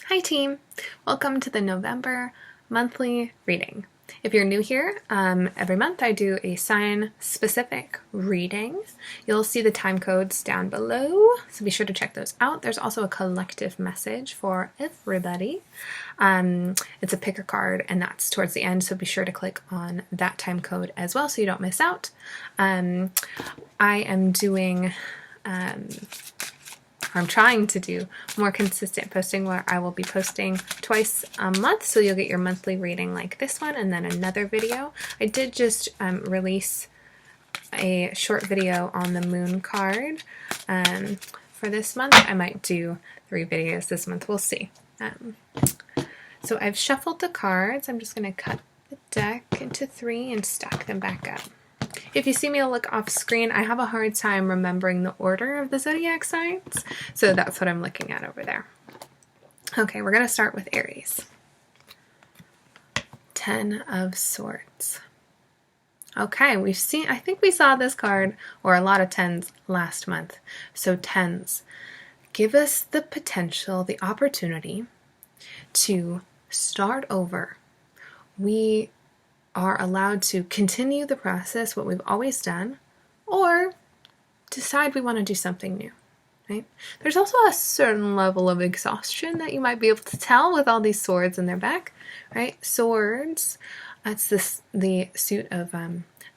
Hi team! Welcome to the November monthly reading. If you're new here, every month I do a sign-specific reading. You'll see the time codes down below, so be sure to check those out. There's also a collective message for everybody. It's a picker card, and that's towards the end, so be sure to click on that time code as well so you don't miss out. I am doing... I'm trying to do more consistent posting where I will be posting twice a month, so you'll get your monthly reading like this one and then another video. I did just release a short video on the moon card for this month. I might do 3 videos this month, we'll see. So I've shuffled the cards. I'm just going to cut the deck into 3 and stack them back up. If you see me look off screen, I have a hard time remembering the order of the zodiac signs, so that's what I'm looking at over there. Okay, we're going to start with Aries. 10 of Swords. Okay, I think we saw this card, or a lot of 10s, last month. So 10s give us the potential, the opportunity to start over. We are allowed to continue the process, what we've always done, or decide we want to do something new, right? There's also a certain level of exhaustion that you might be able to tell with all these swords in their back, right? Swords, that's the suit of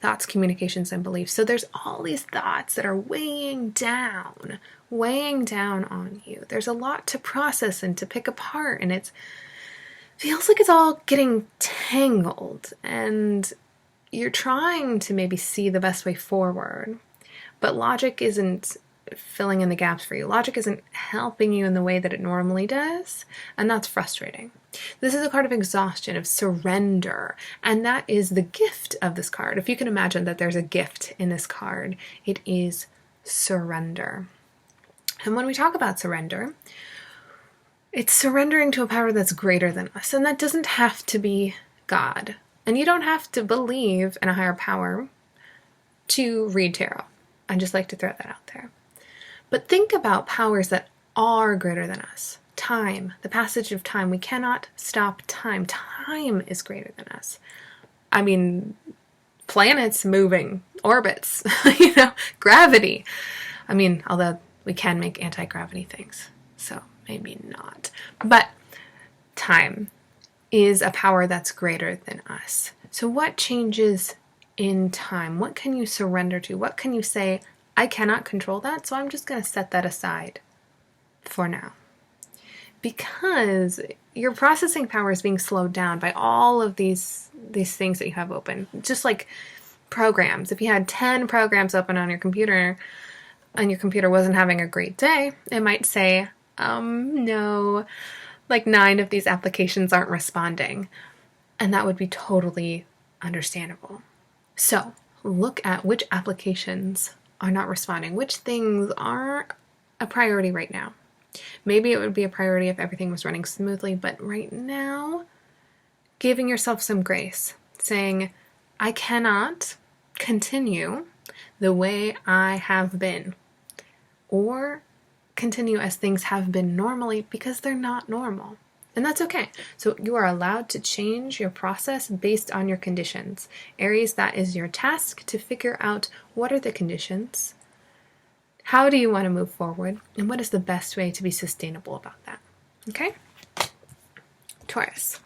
thoughts, communications, and beliefs. So there's all these thoughts that are weighing down on you. There's a lot to process and to pick apart, and it feels like it's all getting tangled, and you're trying to maybe see the best way forward, but logic isn't filling in the gaps for you. Logic isn't helping you in the way that it normally does, and that's frustrating. This is a card of exhaustion, of surrender, and that is the gift of this card. If you can imagine that there's a gift in this card, it is surrender. And when we talk about surrender, it's surrendering to a power that's greater than us, and that doesn't have to be God. And you don't have to believe in a higher power to read tarot. I'd just like to throw that out there. But think about powers that are greater than us. Time, the passage of time. We cannot stop time. Time is greater than us. I mean, planets moving, orbits, gravity. I mean, although we can make anti-gravity things, so maybe not. But time is a power that's greater than us. So what changes in time? What can you surrender to? What can you say, I cannot control that, so I'm just going to set that aside for now? Because your processing power is being slowed down by all of these things that you have open. Just like programs. If you had 10 programs open on your computer and your computer wasn't having a great day, it might say, no, like 9 of these applications aren't responding. And that would be totally understandable. So look at which applications are not responding, which things are a priority right now. Maybe it would be a priority if everything was running smoothly, but right now, giving yourself some grace, saying, I cannot continue the way I have been, or continue as things have been normally, because they're not normal. And that's okay. So you are allowed to change your process based on your conditions. Aries, that is your task, to figure out what are the conditions, how do you want to move forward, and what is the best way to be sustainable about that. Okay? Taurus.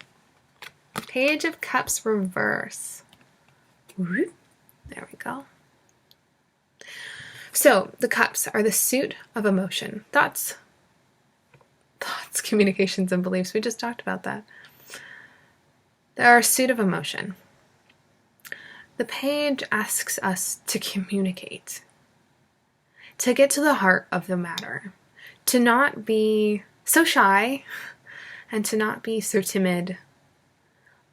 Page of Cups reverse. There we go. So the cups are the suit of emotion. Thoughts, communications, and beliefs. We just talked about that. They're a suit of emotion. The page asks us to communicate, to get to the heart of the matter, to not be so shy and to not be so timid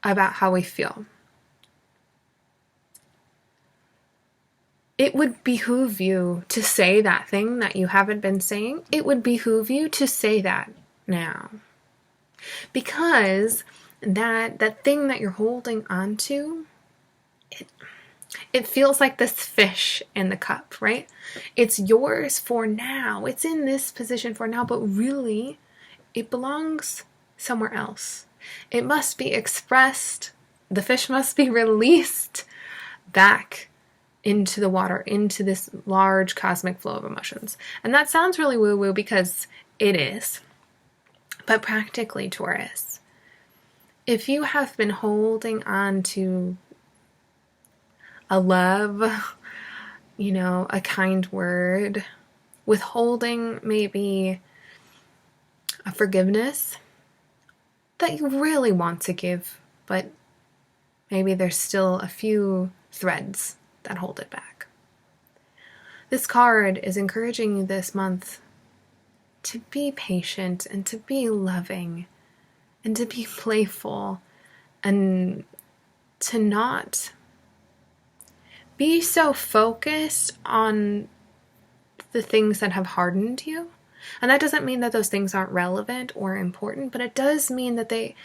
about how we feel. It would behoove you to say that thing that you haven't been saying. It would behoove you to say that now. Because that thing that you're holding on to, it feels like this fish in the cup, right? It's yours for now. It's in this position for now, but really it belongs somewhere else. It must be expressed. The fish must be released back into the water, into this large cosmic flow of emotions. And that sounds really woo-woo because it is. But practically, Taurus, if you have been holding on to a love, a kind word, withholding maybe a forgiveness that you really want to give, but maybe there's still a few threads that hold it back. This card is encouraging you this month to be patient and to be loving and to be playful and to not be so focused on the things that have hardened you. And that doesn't mean that those things aren't relevant or important, but it does mean that they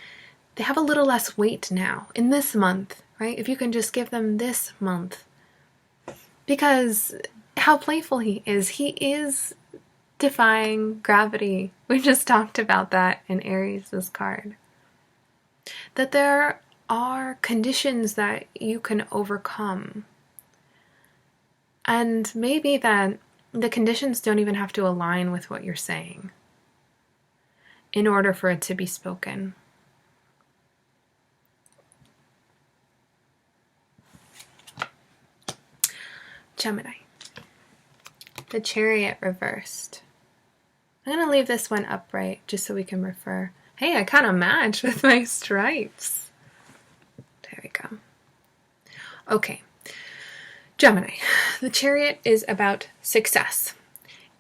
have a little less weight now in this month, right? If you can just give them this month. Because how playful he is defying gravity. We just talked about that in Aries, this card. That there are conditions that you can overcome. And maybe that the conditions don't even have to align with what you're saying in order for it to be spoken. Gemini. The Chariot reversed. I'm going to leave this one upright just so we can refer. Hey, I kind of match with my stripes. There we go. Okay. Gemini. The Chariot is about success.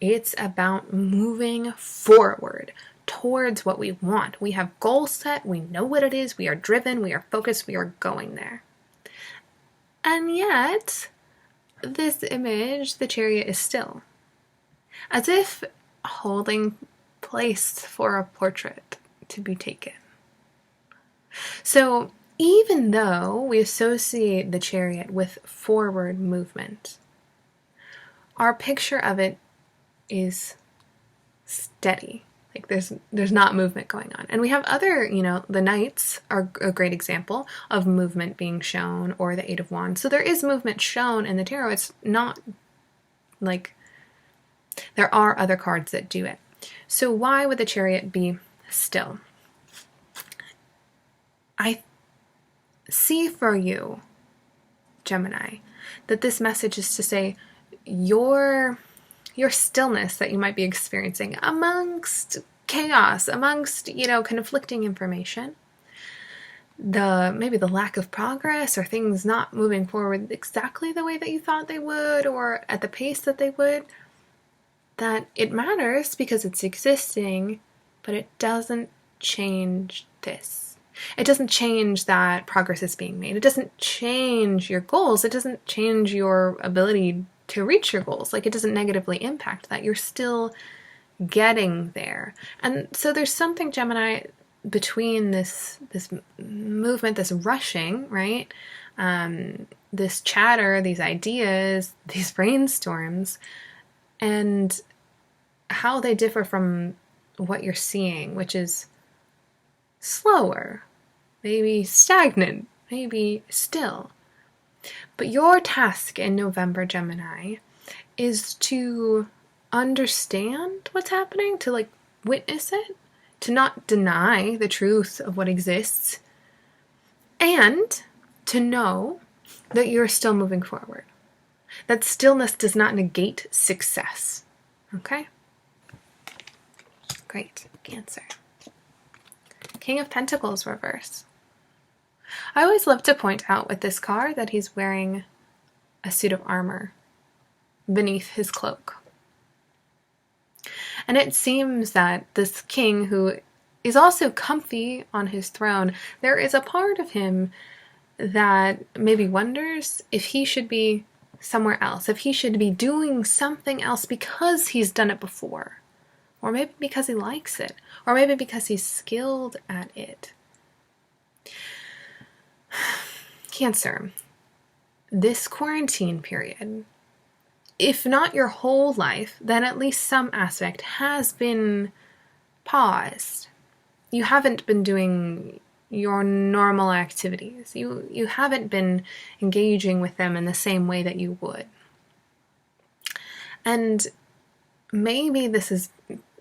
It's about moving forward towards what we want. We have goals set. We know what it is. We are driven. We are focused. We are going there. And yet, this image, the Chariot, is still. As if holding place for a portrait to be taken. So even though we associate the Chariot with forward movement, our picture of it is steady. Like there's not movement going on. And we have other, the Knights are a great example of movement being shown, or the Eight of Wands. So there is movement shown in the tarot. It's not like there are other cards that do it. So why would the Chariot be still? I see for you, Gemini, that this message is to say your stillness that you might be experiencing amongst chaos, amongst, conflicting information, maybe the lack of progress or things not moving forward exactly the way that you thought they would or at the pace that they would, that it matters because it's existing, but it doesn't change this. It doesn't change that progress is being made. It doesn't change your goals. It doesn't change your ability to reach your goals. Like, it doesn't negatively impact that. You're still getting there. And so there's something, Gemini, between this movement, this rushing, right? This chatter, these ideas, these brainstorms, and how they differ from what you're seeing, which is slower, maybe stagnant, maybe still. But your task in November, Gemini, is to understand what's happening, to witness it, to not deny the truth of what exists, and to know that you're still moving forward. That stillness does not negate success. Okay? Great. Cancer. King of Pentacles reverse. I always love to point out with this card that he's wearing a suit of armor beneath his cloak. And it seems that this king, who is also comfy on his throne, there is a part of him that maybe wonders if he should be somewhere else, if he should be doing something else because he's done it before, or maybe because he likes it, or maybe because he's skilled at it. Cancer, this quarantine period, if not your whole life, then at least some aspect has been paused. you haven't been doing your normal activities. You haven't been engaging with them in the same way that you would. And maybe this is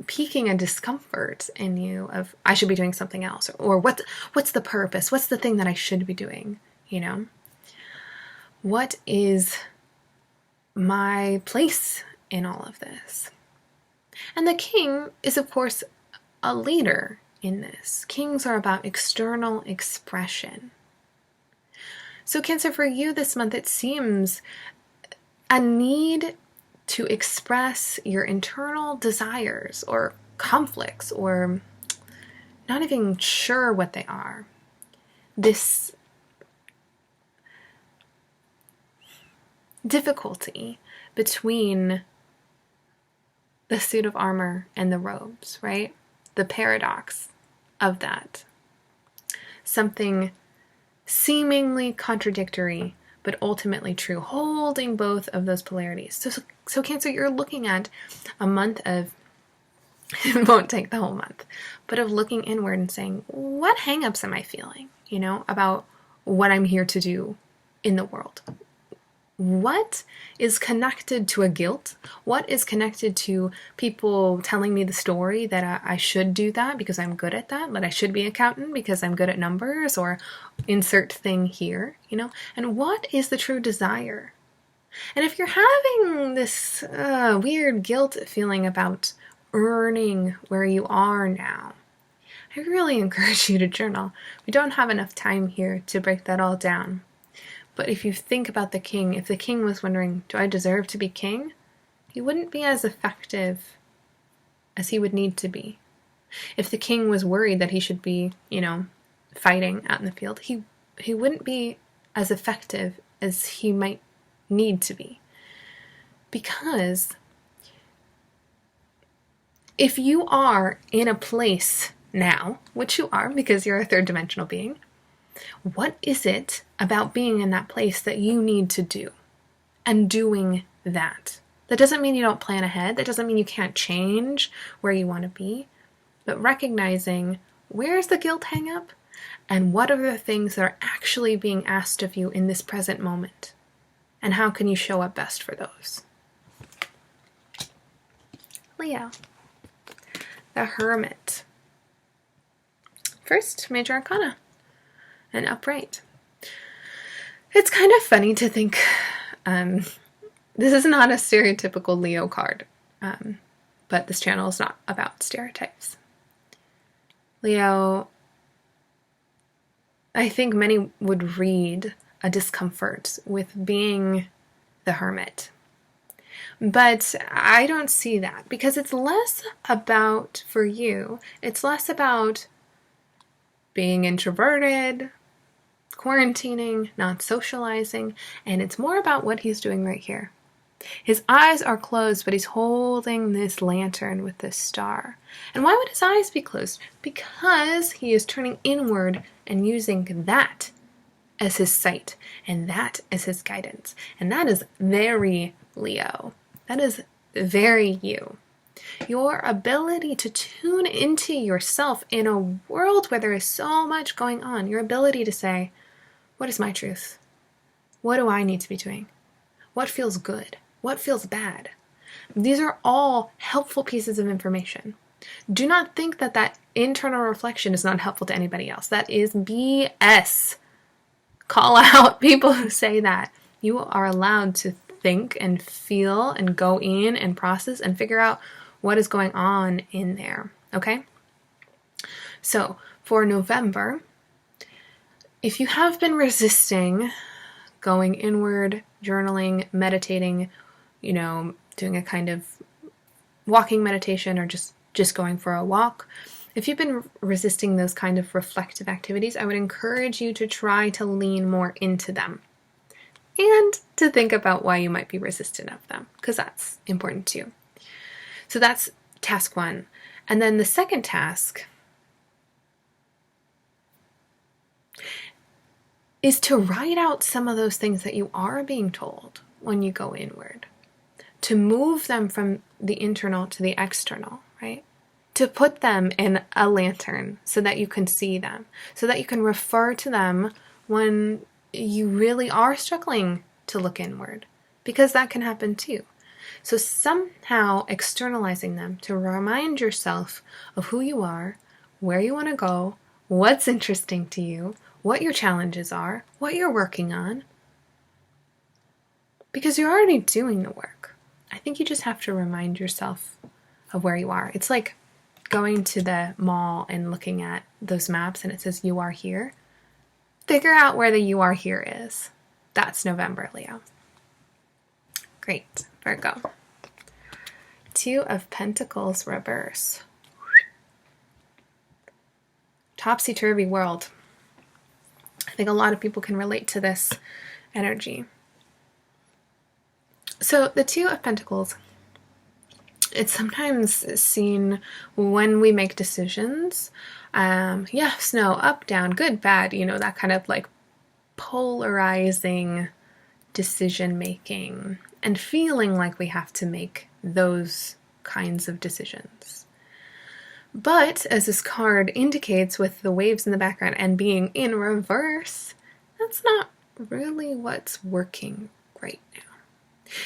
piquing a discomfort in you of, I should be doing something else, or what's the purpose? What's the thing that I should be doing? You know, what is my place in all of this? And the king is, of course, a leader in this. Kings are about external expression. So Cancer, for you this month, it seems a need to express your internal desires or conflicts, or not even sure what they are. This difficulty between the suit of armor and the robes, right? The paradox of that. Something seemingly contradictory, but ultimately true, holding both of those polarities. So Cancer, you're looking at a month of, it won't take the whole month, but of looking inward and saying, what hangups am I feeling, about what I'm here to do in the world? What is connected to a guilt? What is connected to people telling me the story that I should do that because I'm good at that, that I should be an accountant because I'm good at numbers, or insert thing here, And what is the true desire? And if you're having this weird guilt feeling about earning where you are now, I really encourage you to journal. We don't have enough time here to break that all down. But if you think about the king, if the king was wondering, do I deserve to be king? He wouldn't be as effective as he would need to be. If the king was worried that he should be, fighting out in the field, he wouldn't be as effective as he might need to be. Because if you are in a place now, which you are because you're a third dimensional being, what is it about being in that place that you need to do? And doing that. That doesn't mean you don't plan ahead. That doesn't mean you can't change where you want to be. But recognizing, where's the guilt hang up? And what are the things that are actually being asked of you in this present moment? And how can you show up best for those? Leo. The Hermit. First, major arcana. And upright. It's kind of funny to think this is not a stereotypical Leo card, but this channel is not about stereotypes. Leo, I think many would read a discomfort with being the hermit. But I don't see that, because it's less about, for you, it's less about being introverted, quarantining, not socializing, and it's more about what he's doing right here. His eyes are closed, but he's holding this lantern with this star. And why would his eyes be closed? Because he is turning inward and using that as his sight, and that as his guidance. And that is very Leo. That is very you. Your ability to tune into yourself in a world where there is so much going on. Your ability to say, what is my truth? What do I need to be doing? What feels good? What feels bad? These are all helpful pieces of information. Do not think that that internal reflection is not helpful to anybody else. That is BS. Call out people who say that. You are allowed to think and feel and go in and process and figure out what is going on in there, okay? So for November, if you have been resisting going inward, journaling, meditating, doing a kind of walking meditation or just going for a walk, if you've been resisting those kind of reflective activities, I would encourage you to try to lean more into them and to think about why you might be resistant of them, because that's important too. So that's task one. And then the second task is to write out some of those things that you are being told when you go inward, to move them from the internal to the external, right? to put them in a lantern so that you can see them, so that you can refer to them when you really are struggling to look inward, because that can happen too. So somehow externalizing them to remind yourself of who you are, where you want to go, what's interesting to you, what your challenges are, what you're working on, because you're already doing the work. I think you just have to remind yourself of where you are. It's like going to the mall and looking at those maps and it says you are here. Figure out where the you are here is. That's November, Leo. Great, Virgo. 2 of Pentacles reverse. Topsy-turvy world. I think a lot of people can relate to this energy. So the 2 of Pentacles, it's sometimes seen when we make decisions. Yes, no, up, down, good, bad, that kind of like polarizing decision making and feeling like we have to make those kinds of decisions. But as this card indicates with the waves in the background and being in reverse, that's not really what's working right now.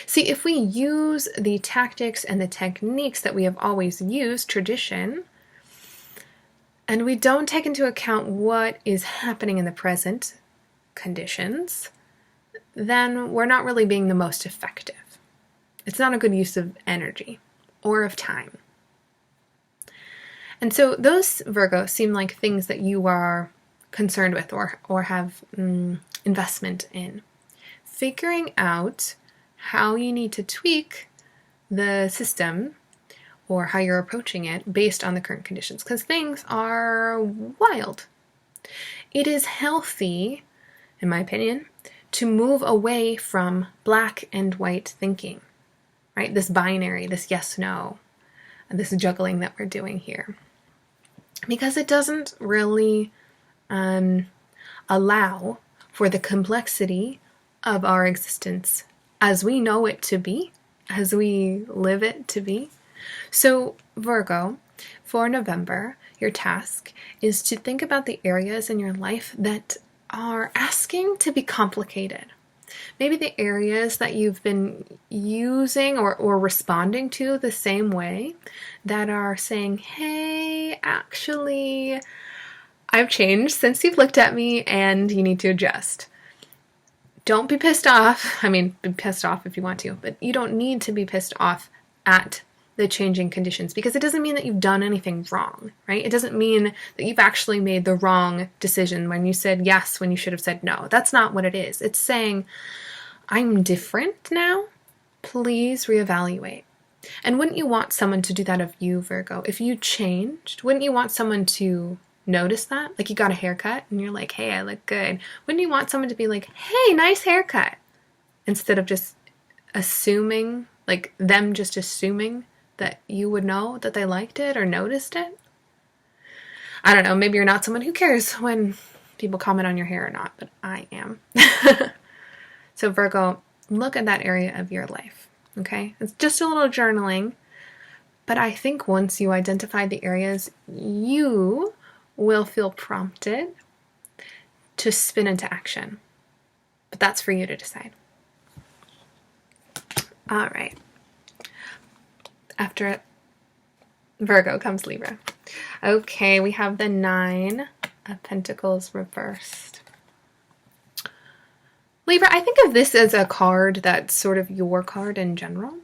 See, if we use the tactics and the techniques that we have always used, tradition, and we don't take into account what is happening in the present conditions, then we're not really being the most effective. It's not a good use of energy or of time. And so those, Virgo, seem like things that you are concerned with or have investment in. Figuring out how you need to tweak the system or how you're approaching it based on the current conditions, because things are wild. It is healthy, in my opinion, to move away from black and white thinking, right? This binary, this yes-no, and this juggling that we're doing here. Because it doesn't really allow for the complexity of our existence as we know it to be, as we live it to be. So Virgo, for November, your task is to think about the areas in your life that are asking to be complicated. Maybe the areas that you've been using or responding to the same way that are saying, hey, actually, I've changed since you've looked at me and you need to adjust. Don't be pissed off. I mean, be pissed off if you want to, but you don't need to be pissed off at the changing conditions, because it doesn't mean that you've done anything wrong, right? It doesn't mean that you've actually made the wrong decision when you said yes when you should have said no. That's not what it is. It's saying, I'm different now. Please reevaluate. And wouldn't you want someone to do that of you, Virgo? If you changed, wouldn't you want someone to notice that? Like you got a haircut and you're like, hey, I look good. Wouldn't you want someone to be like, hey, nice haircut? Instead of just assuming, like them just assuming that you would know that they liked it or noticed it. I don't know, maybe you're not someone who cares when people comment on your hair or not, but I am. So Virgo, look at that area of your life, okay? It's just a little journaling, but I think once you identify the areas, you will feel prompted to spin into action. But that's for you to decide. All right. After Virgo comes Libra. Okay, we have the 9 of Pentacles reversed. Libra, I think of this as a card that's sort of your card in general.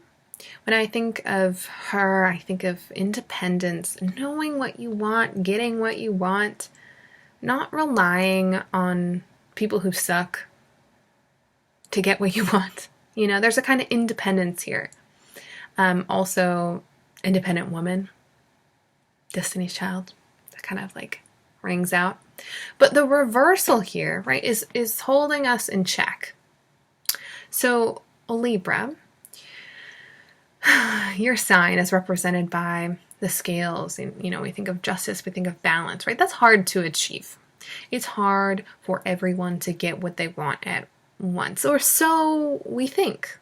When I think of her, I think of independence, knowing what you want, getting what you want, not relying on people who suck to get what you want. You know, there's a kind of independence here. Also, independent woman, Destiny's Child, that kind of like rings out. But the reversal here, right, is holding us in check. So Libra, your sign is represented by the scales. And, you know, we think of justice, we think of balance, right? That's hard to achieve. It's hard for everyone to get what they want at once, or so we think,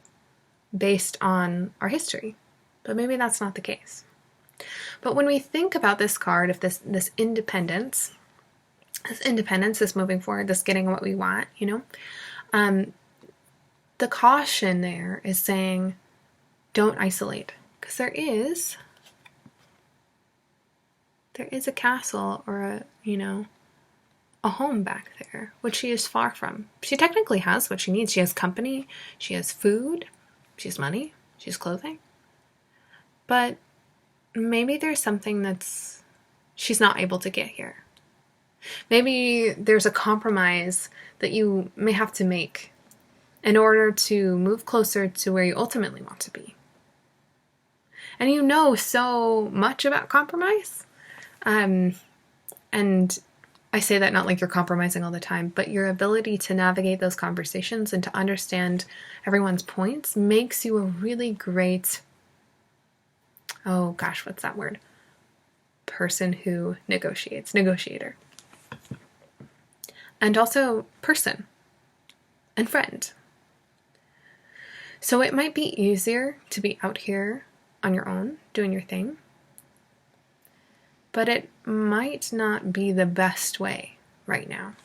based on our history. But maybe that's not the case. But when we think about this card, if this independence, this moving forward, this getting what we want, the caution there is saying, don't isolate, because there is a castle or a home back there, which she is far from. She technically has what she needs. She has company, she has food, she has money, she has clothing. But maybe there's something that's she's not able to get here. Maybe there's a compromise that you may have to make in order to move closer to where you ultimately want to be. And you know so much about compromise. And I say that not like you're compromising all the time, but your ability to navigate those conversations and to understand everyone's points makes you a really great, oh gosh, what's that word? Person who negotiator. And also person and friend. So it might be easier to be out here on your own, doing your thing, but it might not be the best way right now.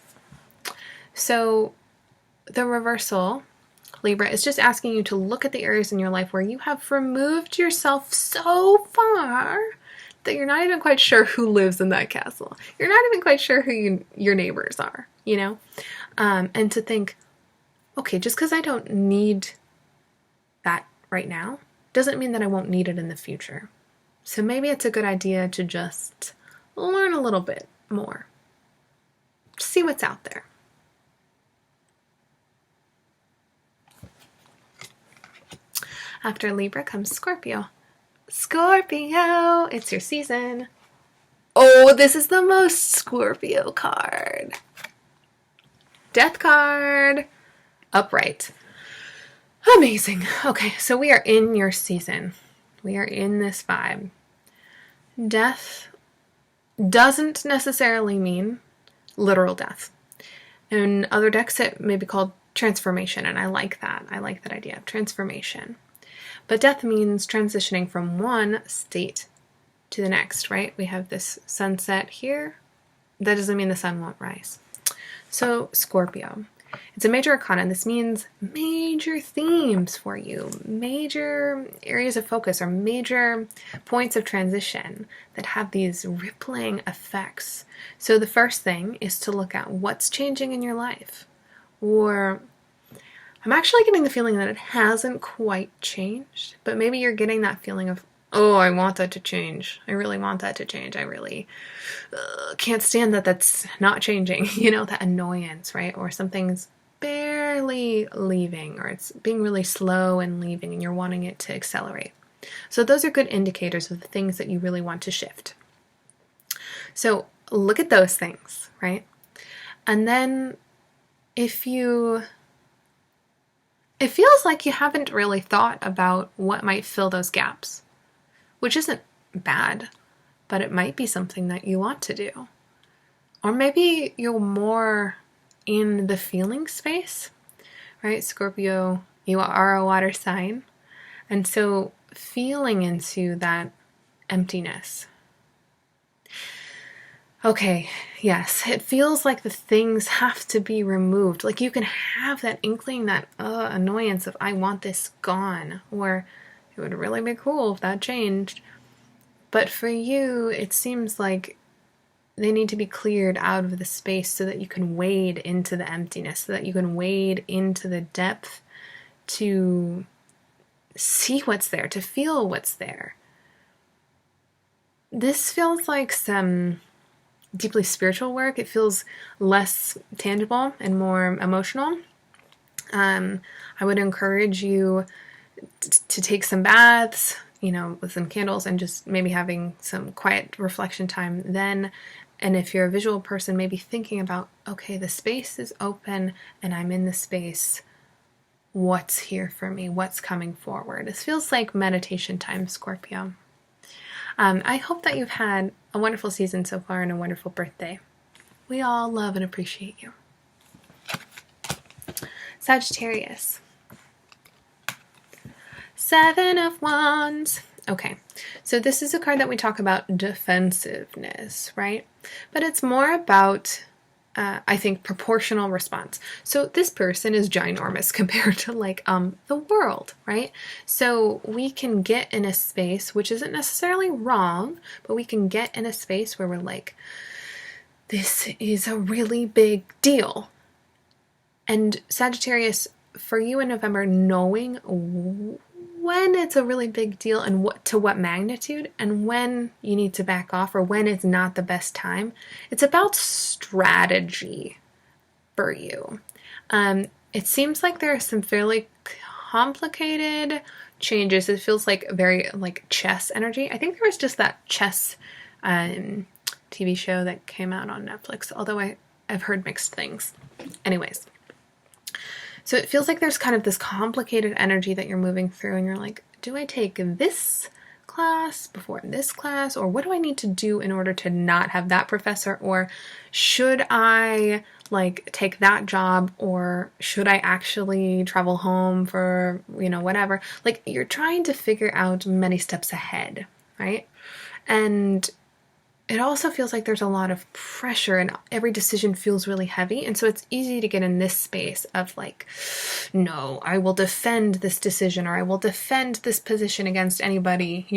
So the reversal, Libra, is just asking you to look at the areas in your life where you have removed yourself so far that you're not even quite sure who lives in that castle. You're not even quite sure who your neighbors are, and to think, okay, just because I don't need that right now doesn't mean that I won't need it in the future. So maybe it's a good idea to just learn a little bit more. See what's out there. After Libra comes Scorpio. Scorpio, it's your season. Oh, this is the most Scorpio card. Death card. Upright. Amazing. Okay, so we are in your season. We are in this vibe. Death doesn't necessarily mean literal death. In other decks, it may be called transformation, and I like that. I like that idea of transformation. But death means transitioning from one state to the next, right? We have this sunset here. That doesn't mean the sun won't rise. So Scorpio, it's a major arcana, and this means major themes for you, major areas of focus or major points of transition that have these rippling effects. So the first thing is to look at what's changing in your life. Or I'm actually getting the feeling that it hasn't quite changed, but maybe you're getting that feeling of, oh, I want that to change. I really want that to change. I really can't stand that that's not changing, that annoyance, right? Or something's barely leaving, or it's being really slow and leaving, and you're wanting it to accelerate. So those are good indicators of the things that you really want to shift. So look at those things, right? And then it feels like you haven't really thought about what might fill those gaps, which isn't bad, but it might be something that you want to do. Or maybe you're more in the feeling space, right? Scorpio, you are a water sign. And so feeling into that emptiness. Okay, yes, it feels like the things have to be removed. Like you can have that inkling, that annoyance of I want this gone, or it would really be cool if that changed. But for you, it seems like they need to be cleared out of the space so that you can wade into the emptiness, so that you can wade into the depth to see what's there, to feel what's there. This feels like some deeply spiritual work. It feels less tangible and more emotional. I would encourage you to take some baths, with some candles and just maybe having some quiet reflection time then. And if you're a visual person, maybe thinking about, okay, the space is open and I'm in the space. What's here for me? What's coming forward? This feels like meditation time, Scorpio. I hope that you've had a wonderful season so far and a wonderful birthday. We all love and appreciate you. Sagittarius. 7 of Wands. Okay, so this is a card that we talk about defensiveness, right? But it's more about, I think, proportional response. So this person is ginormous compared to like the world, right? So we can get in a space, which isn't necessarily wrong, but we can get in a space where we're like, this is a really big deal. And Sagittarius, for you in November, knowing when it's a really big deal and what magnitude, and when you need to back off or when it's not the best time. It's about strategy for you. It seems like there are some fairly complicated changes. It feels like very like chess energy. I think there was just that chess TV show that came out on Netflix, although I've heard mixed things. Anyways. So it feels like there's kind of this complicated energy that you're moving through, and you're like, do I take this class before this class? Or what do I need to do in order to not have that professor? Or should I like take that job? Or should I actually travel home for, whatever? Like you're trying to figure out many steps ahead, right? And it also feels like there's a lot of pressure and every decision feels really heavy. And so it's easy to get in this space of like, no, I will defend this decision, or I will defend this position against anybody,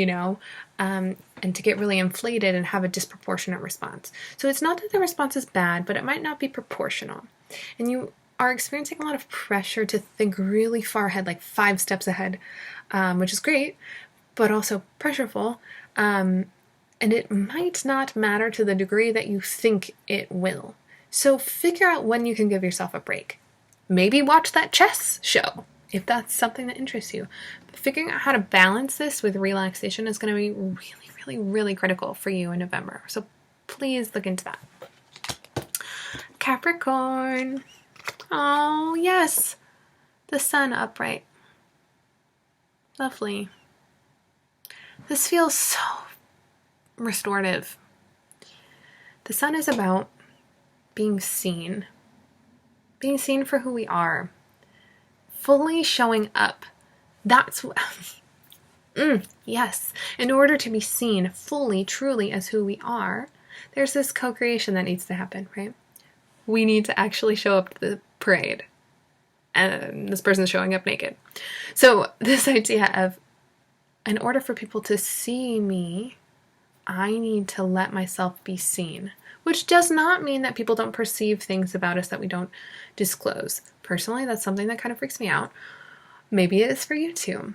and to get really inflated and have a disproportionate response. So it's not that the response is bad, but it might not be proportional. And you are experiencing a lot of pressure to think really far ahead, like 5 steps ahead, which is great, but also pressureful. And it might not matter to the degree that you think it will. So figure out when you can give yourself a break. Maybe watch that chess show, if that's something that interests you. But figuring out how to balance this with relaxation is going to be really, really, really critical for you in November. So please look into that. Capricorn. Oh, yes. The sun upright. Lovely. This feels so restorative. The sun is about being seen for who we are, fully showing up. That's yes. In order to be seen fully, truly as who we are, there's this co-creation that needs to happen, right? We need to actually show up to the parade, and this person's showing up naked. So this idea of, in order for people to see me, I need to let myself be seen, which does not mean that people don't perceive things about us that we don't disclose. Personally, that's something that kind of freaks me out. Maybe it is for you too.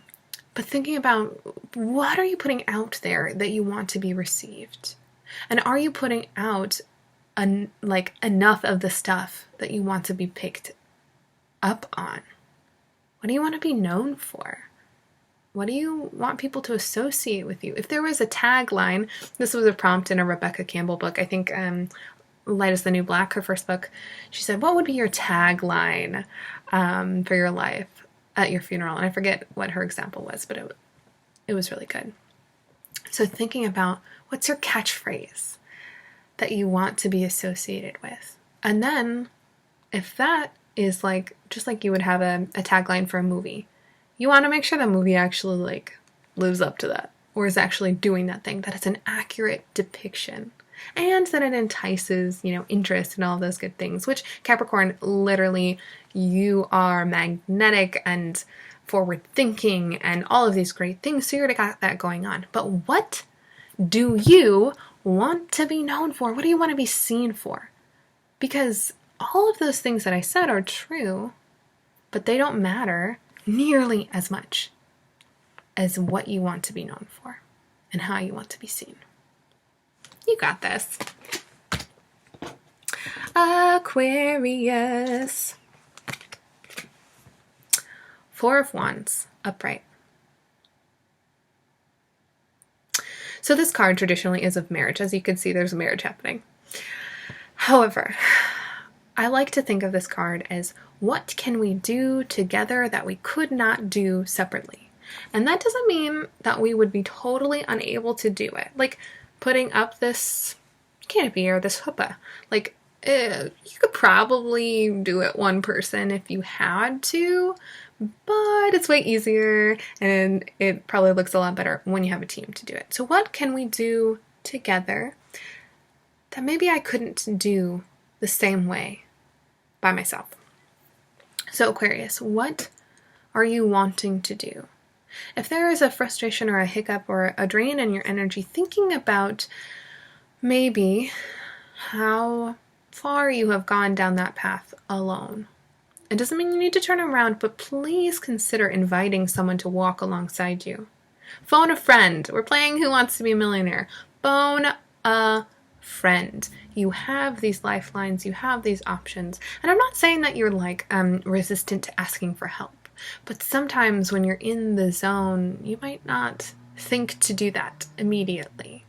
But thinking about, what are you putting out there that you want to be received? And are you putting out enough of the stuff that you want to be picked up on? What do you want to be known for? What do you want people to associate with you? If there was a tagline, this was a prompt in a Rebecca Campbell book, I think Light is the New Black, her first book. She said, what would be your tagline for your life at your funeral? And I forget what her example was, but it was really good. So thinking about, what's your catchphrase that you want to be associated with? And then if that is like, just like you would have a tagline for a movie, you want to make sure the movie actually lives up to that, or is actually doing that thing, that it's an accurate depiction, and that it entices, interest and all of those good things, which Capricorn, literally, you are magnetic and forward thinking and all of these great things. So you already got that going on. But what do you want to be known for? What do you want to be seen for? Because all of those things that I said are true, but they don't matter nearly as much as what you want to be known for and how you want to be seen. You got this. Aquarius. 4 of Wands, upright. So this card traditionally is of marriage. As you can see, there's a marriage happening. However, I like to think of this card as, what can we do together that we could not do separately? And that doesn't mean that we would be totally unable to do it. Like putting up this canopy or this chuppah. You could probably do it one person if you had to, but it's way easier and it probably looks a lot better when you have a team to do it. So what can we do together that maybe I couldn't do the same way by myself? So Aquarius, what are you wanting to do? If there is a frustration or a hiccup or a drain in your energy, thinking about maybe how far you have gone down that path alone. It doesn't mean you need to turn around, but please consider inviting someone to walk alongside you. Phone a friend. We're playing Who Wants to Be a Millionaire. Phone a friend. You have these lifelines, you have these options. And I'm not saying that you're like resistant to asking for help. But sometimes when you're in the zone, you might not think to do that immediately.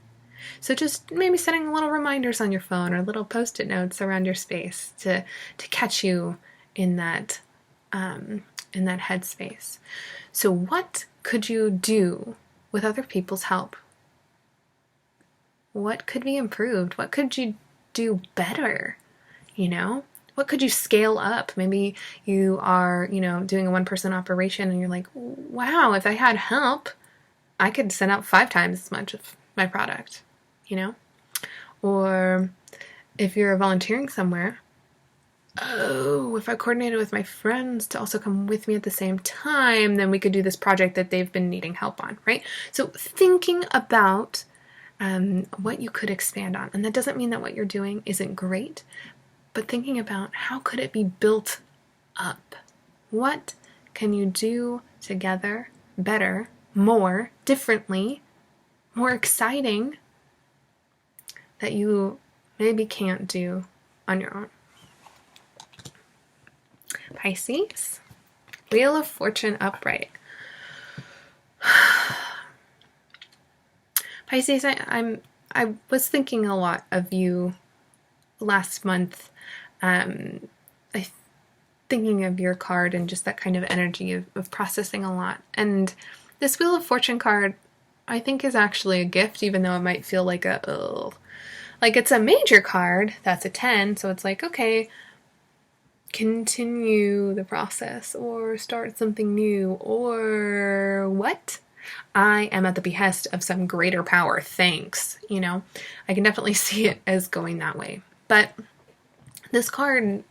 So just maybe setting little reminders on your phone or little post-it notes around your space to catch you in that headspace. So what could you do with other people's help? What could be improved? What could you do better? What could you scale up? Maybe you are, doing a one-person operation and you're like, wow, if I had help, I could send out 5 times as much of my product, Or if you're volunteering somewhere, if I coordinated with my friends to also come with me at the same time, then we could do this project that they've been needing help on, right? So thinking about what you could expand on. And that doesn't mean that what you're doing isn't great, but thinking about how could it be built up? What can you do together better, more, differently, more exciting that you maybe can't do on your own? Pisces, Wheel of Fortune upright. Pisces, I was thinking a lot of you last month, thinking of your card and just that kind of energy of processing a lot. And this Wheel of Fortune card, I think, is actually a gift, even though it might feel like it's a major card. That's a 10, so it's like, okay, continue the process or start something new or what? I am at the behest of some greater power. Thanks. I can definitely see it as going that way. But this card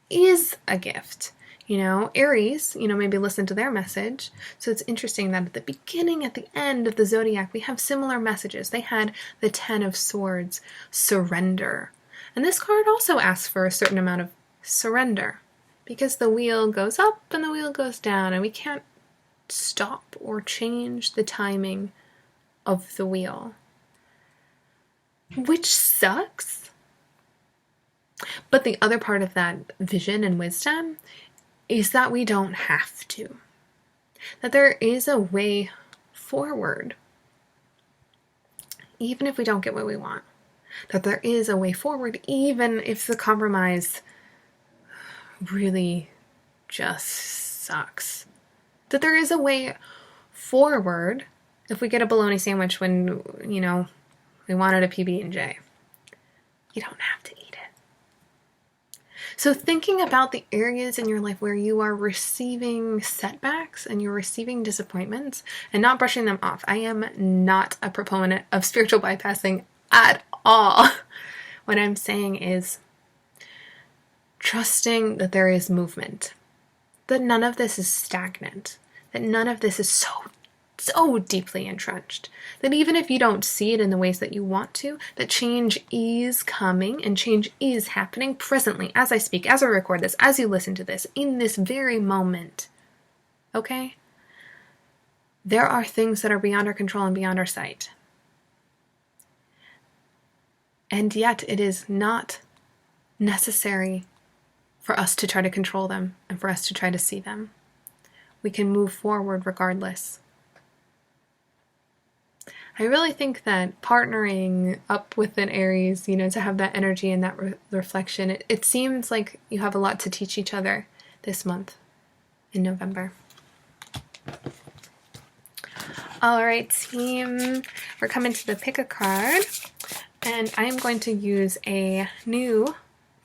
is a gift. Aries, maybe listen to their message. So it's interesting that at the beginning, at the end of the zodiac, we have similar messages. They had the 10 of Swords, surrender. And this card also asks for a certain amount of surrender because the wheel goes up and the wheel goes down, and we can't stop or change the timing of the wheel, which sucks. But the other part of that vision and wisdom is that we don't have to. That there is a way forward, even if we don't get what we want. That there is a way forward, even if the compromise really just sucks. That there is a way forward if we get a bologna sandwich when, we wanted a PB&J. You don't have to eat it. So thinking about the areas in your life where you are receiving setbacks and you're receiving disappointments and not brushing them off. I am not a proponent of spiritual bypassing at all. What I'm saying is trusting that there is movement, that none of this is stagnant, that none of this is so deeply entrenched, that even if you don't see it in the ways that you want to, that change is coming and change is happening presently as I speak, as I record this, as you listen to this, in this very moment. Okay? There are things that are beyond our control and beyond our sight. And yet it is not necessary for us to try to control them and for us to try to see them. We can move forward regardless. I really think that partnering up with an Aries, to have that energy and that reflection, it seems like you have a lot to teach each other this month in November. All right, team, we're coming to the pick a card, and I am going to use a new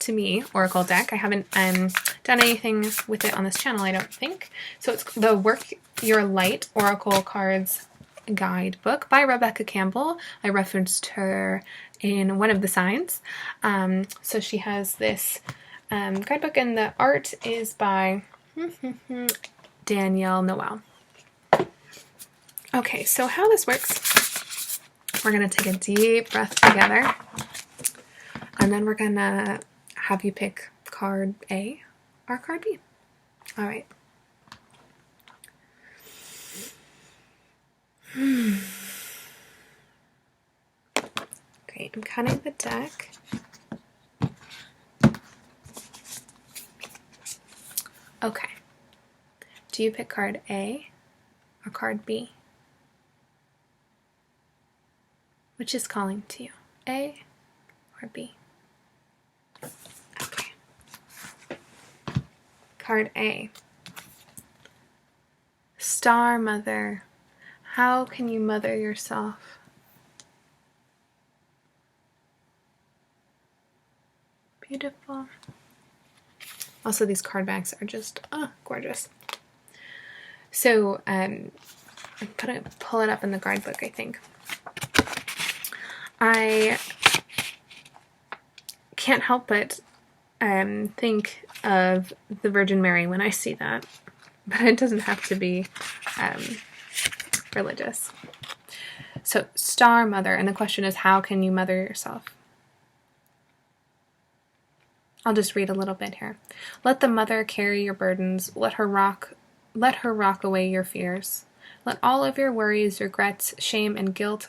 to me oracle deck. I haven't done anything with it on this channel, I don't think. So it's the Work Your Light Oracle Cards Guidebook by Rebecca Campbell. I referenced her in one of the signs. So she has this guidebook, and the art is by Danielle Noel. Okay, so how this works, we're going to take a deep breath together, and then we're going to have you pick card A or card B. All right. Great, I'm cutting the deck. Okay. Do you pick card A or card B? Which is calling to you, A or B? Okay. Card A. Star Mother. How can you mother yourself? Beautiful. Also, these card backs are just gorgeous. So I'm gonna pull it up in the guidebook, I think. I can't help but think of the Virgin Mary when I see that, but it doesn't have to be religious. So, Star Mother, and the question is, how can you mother yourself? I'll just read a little bit here. Let the mother carry your burdens. Let her rock away your fears. Let all of your worries, regrets, shame, and guilt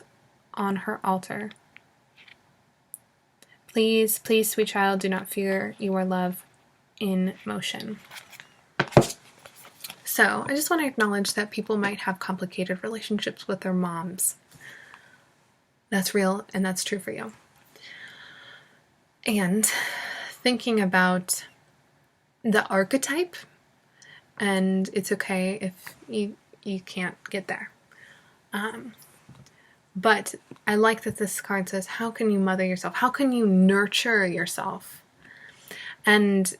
on her altar. Please, please, sweet child, do not fear. You are love in motion. So, I just want to acknowledge that people might have complicated relationships with their moms. That's real, and that's true for you. And thinking about the archetype, and it's okay if you can't get there. But I like that this card says, how can you mother yourself? How can you nurture yourself? And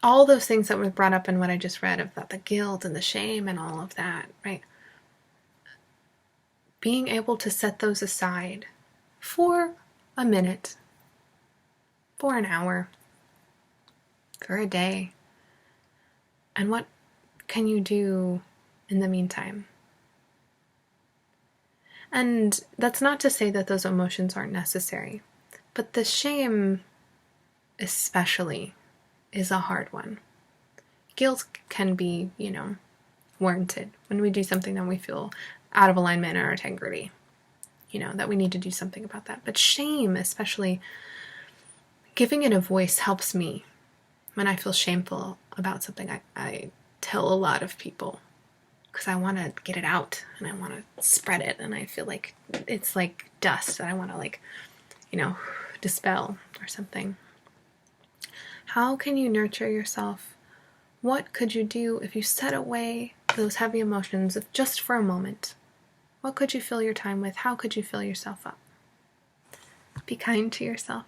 all those things that were brought up in what I just read about the guilt and the shame and all of that, right? Being able to set those aside for a minute, for an hour, for a day. And what can you do in the meantime? And that's not to say that those emotions aren't necessary, but the shame especially is a hard one. Guilt can be, warranted when we do something that we feel out of alignment in our integrity, that we need to do something about that. But shame, especially, giving it a voice helps me. When I feel shameful about something, I tell a lot of people because I want to get it out and I want to spread it, and I feel like it's like dust that I want to dispel or something. How can you nurture yourself? What could you do if you set away those heavy emotions just for a moment? What could you fill your time with? How could you fill yourself up? Be kind to yourself.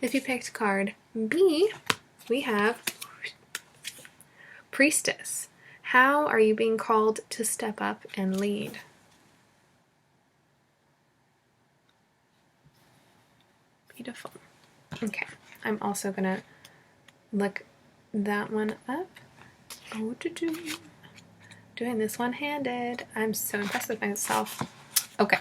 If you picked card B, we have Priestess. How are you being called to step up and lead? Beautiful. Okay, I'm also going to look that one up. Doing this one-handed. I'm so impressed with myself. Okay.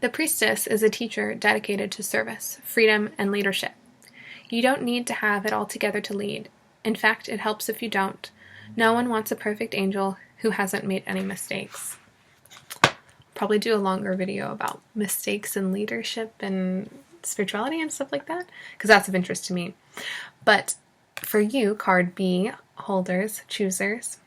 The Priestess is a teacher dedicated to service, freedom, and leadership. You don't need to have it all together to lead. In fact, it helps if you don't. No one wants a perfect angel who hasn't made any mistakes. Probably do a longer video about mistakes in leadership and spirituality and stuff like that, because that's of interest to me. But for you, card B holders, choosers,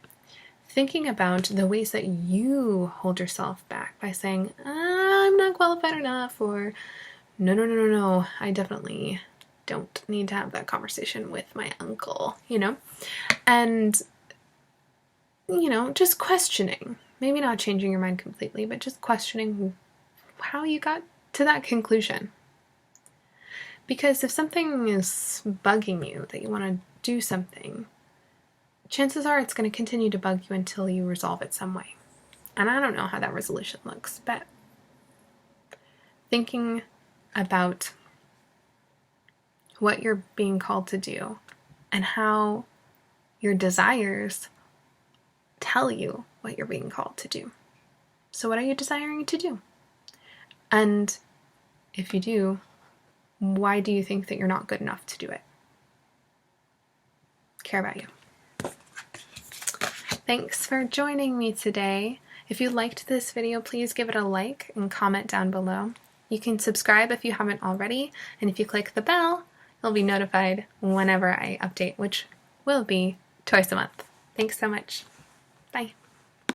thinking about the ways that you hold yourself back by saying, I'm not qualified enough, or no, I definitely don't need to have that conversation with my uncle, and, just questioning, maybe not changing your mind completely, but just questioning how you got to that conclusion. Because if something is bugging you, that you want to do something, chances are it's going to continue to bug you until you resolve it some way. And I don't know how that resolution looks, but thinking about what you're being called to do and how your desires tell you what you're being called to do. So what are you desiring to do? And if you do, why do you think that you're not good enough to do it? Care about you. Thanks for joining me today. If you liked this video, please give it a like and comment down below. You can subscribe if you haven't already, and if you click the bell, you'll be notified whenever I update, which will be twice a month. Thanks so much. Bye.